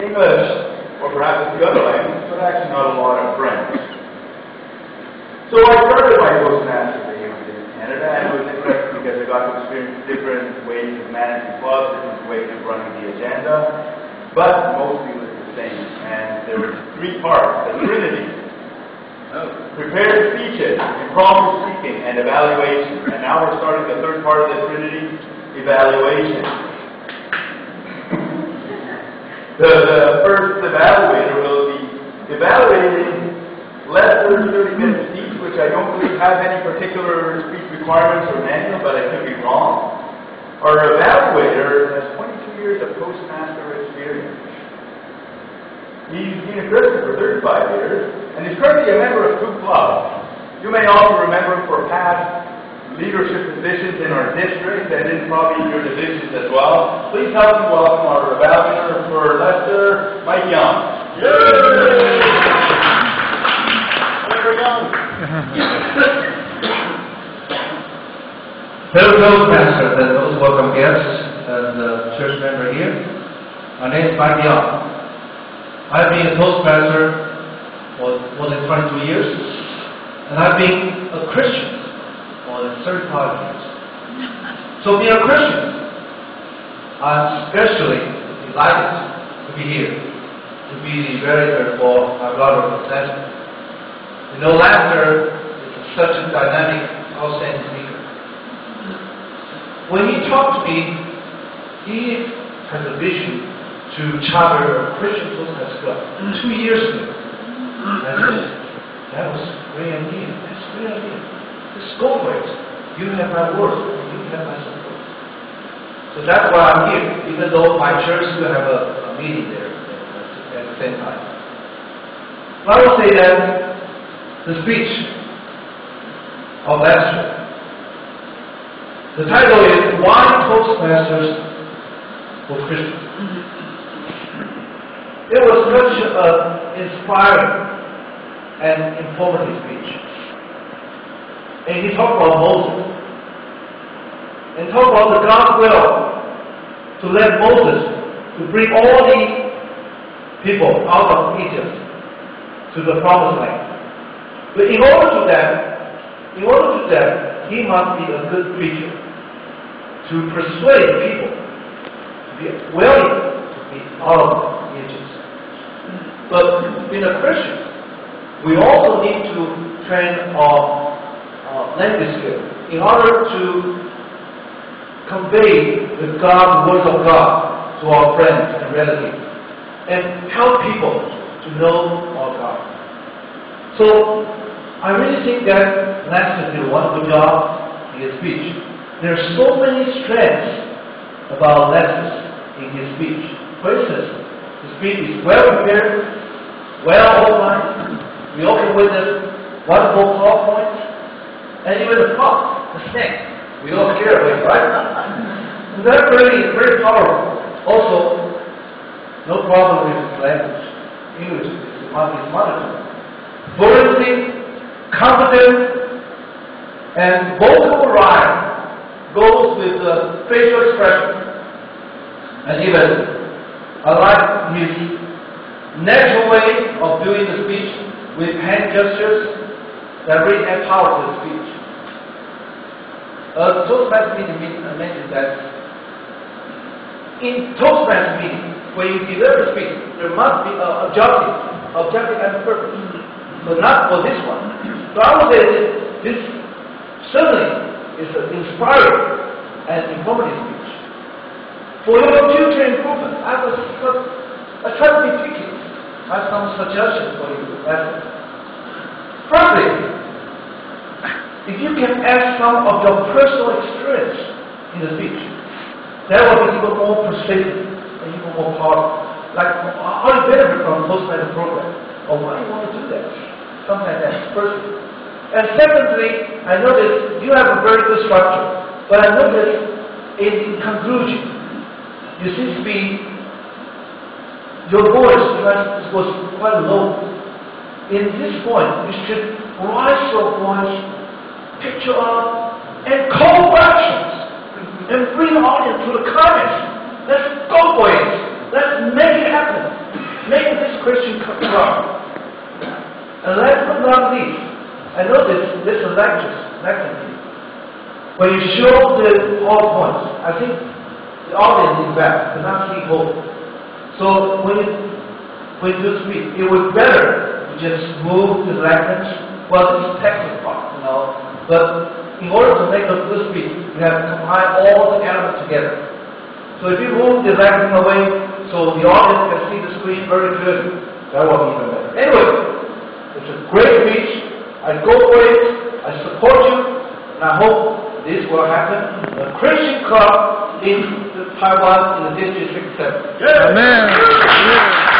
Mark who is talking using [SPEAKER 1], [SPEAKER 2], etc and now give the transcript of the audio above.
[SPEAKER 1] English, or perhaps a few other languages, but actually not a lot of French. So I started my Toastmasters here in Canada, and it was interesting because I got to experience different ways of managing clubs, different ways of running the agenda, but mostly it was the same. And there were three parts: the Trinity, prepared speeches, impromptu speaking, and evaluation. And now we're starting the third part of the Trinity, evaluation. The first evaluator will be evaluating less than 30-minute speech, which I don't believe have any particular speech requirements or manual, but I could be wrong. Our evaluator has 22 years of Toastmaster experience. He's been a Christian for 35 years, and he's currently a member of 2 clubs. You may also remember him for past leadership positions in our district and in probably your divisions as well. Please help me welcome our evaluator for Leicester, Mike Young. Yay! Very young.
[SPEAKER 2] Hello, Toastmasters, and those welcome guests and church member here. My name is Mike Young. I've been a Toastmaster for more than 22 years, and I've been a Christian more than 35 years. So being a Christian, I'm especially delighted to be here, to be the evaluator for my brother Leicester. You know, Leicester is such a dynamic, outstanding speaker. When he talked to me, he has a vision to charter a Christian Toastmasters club 2 years ago. And I said, that was a great idea. That's a great idea. Just go for it. You have my word, and you have my support. So that's why I'm here, even though my church will have a meeting there at the same time. I will say that the speech of Leicester, the title is Why Toastmasters for Christians. It was such an inspiring and informative speech. And he talked about Moses. And talked about the God's will to let Moses to bring all the people out of Egypt to the promised land. But in order to do that, he must be a good preacher to persuade people to be willing to be out of Egypt. But being a Christian, we also need to train our language skills in order to convey the words of God to our friends and relatives and help people to know our God. So I really think that Leicester did a wonderful job in his speech. There are so many strengths about Leicester in his speech. For instance, the speech is well prepared, well outlined. We also witness wonderful PowerPoints, and even the fox, the snake, we all scare away, right? And that's really very powerful. Also, no problem with his language. English is his mother tongue. Fluency, confidence, and vocal rhyme goes with the facial expression. And even, I like his natural way of doing the speech with hand gestures that really add power to the speech. Toastmasters meeting mentioned that in Toastmasters meeting, when you deliver a speech, there must be an objective and purpose, but not for this one. So I would say this certainly is an inspiring and informative speech. For your future improvement, I try to be picky. I have some suggestions for you. Firstly, if you can add some of your personal experience in the speech, that will be even more persuasive and even more powerful. Like, how you benefit from Toastmasters program, or why you want to do that. Something like that, firstly. And secondly, I noticed you have a very good structure, but I noticed in conclusion, you seem to be, your voice was quite low. In this point, you should rise your voice, picture up, and call for actions, and bring the audience to the comments. Let's go for it. Let's make it happen. Christian club. And last but not least, I know this is lecture. When you show the PowerPoints, I think the audience in back cannot see both. So when you speak, it would be better to just move the language. Well, this is technical part, but in order to make a good speech, you have to combine all the elements together. So if you move the language away so the audience can see the screen very clearly, that will be even better. Anyway, it's a great speech. I go for it. I support you, and I hope this will happen. The Christian club in Taiwan in the District 67.
[SPEAKER 3] Amen.